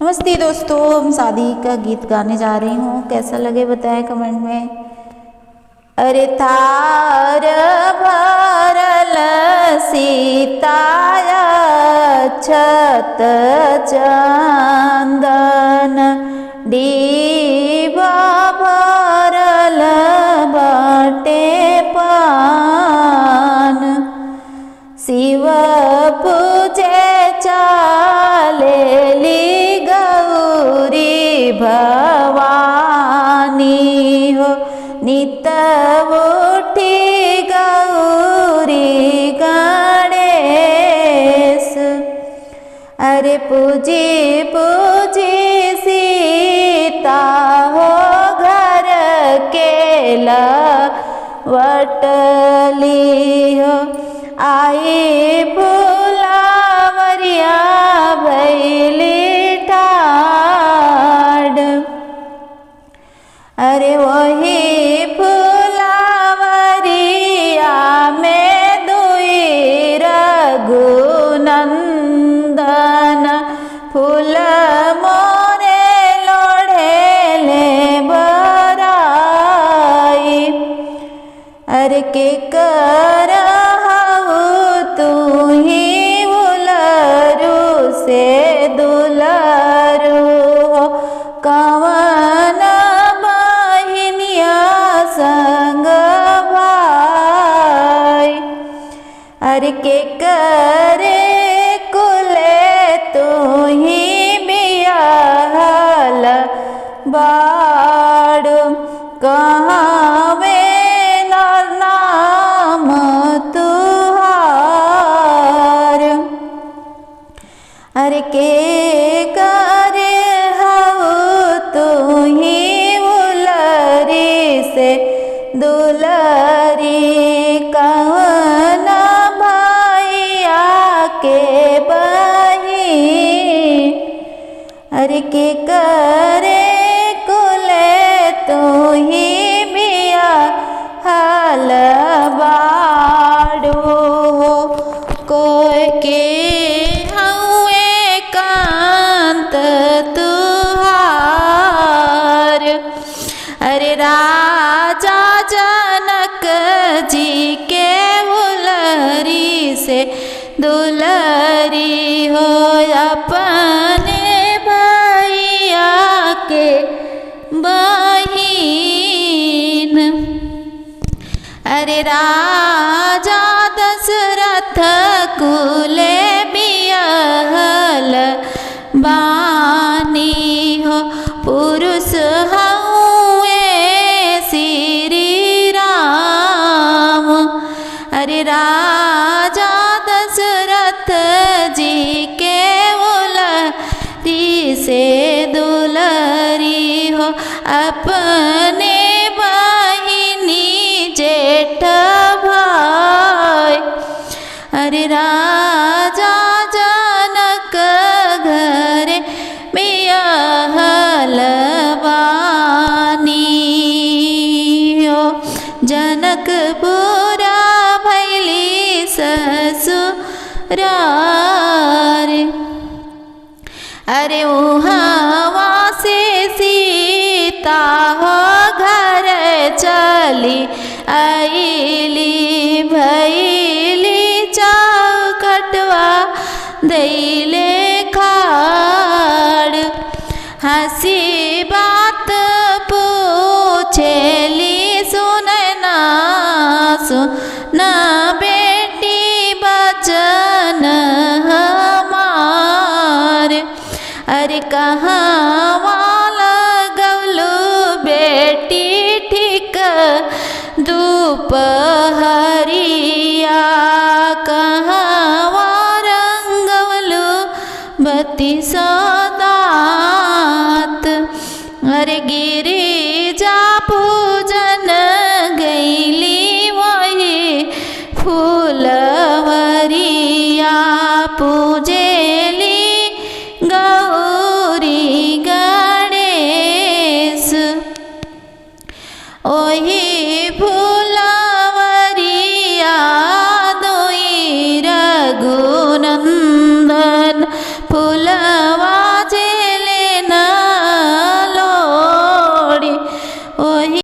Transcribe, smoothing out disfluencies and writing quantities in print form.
नमस्ते दोस्तों, हम शादी का गीत गाने जा रही हूँ। कैसा लगे बताएं कमेंट में। अरे थार भरल सीताया छत चंदन डीबा भरल बाटे पान शिव पूजे चालेली गौरी भवानी हो नित उठी गौरी गणेश। अरे पूजी पूजी सीता हो घर के लवटली हो आई फुलावरिया भैली ठाड़। अरे वही फुलावरिया में दुई रघुनंदन फूल मोरे लोढ़ेले बराई। अरे के कर तू ही उलरू से दुलरू हो कवन बहिनिया संग भाई। अरे के करे कुले तू ही बियाहल बाड़ू कहाँ वे नाम तुहार। अरे के करे हऊ तू ही उलरी से दुलरी कवन भैया के बहिन। अरे के करे कुले तू ही बिया हल बाड़ू हो कोई के कांत तुहार। अरे राजा जनक जी के उलरी से दुलरी हो अपने भैया के बहिन। अरे राजा दशरथ कुले बियाहल बानी हो पुरुष हुए श्री राम। अरे राजा दशरथ जी के उलरी से दुलरी हो अपने बहिनी जेठ भाई। अरे राजा जनक घर बियाहल बानी हो जनकपुरा भैली ससुरार। अरे उहाँ से सीता हो घर चली आईली भैली चौकटवा दैले खाड़। हंसी बात पूछेली सुनना सुन बेटी बचन हमार। अरे कहाँ वाला गवलू बेटी ठीक दोपहरिया कहाँ वारंगवलू बत्ती सदात। अरे गिरी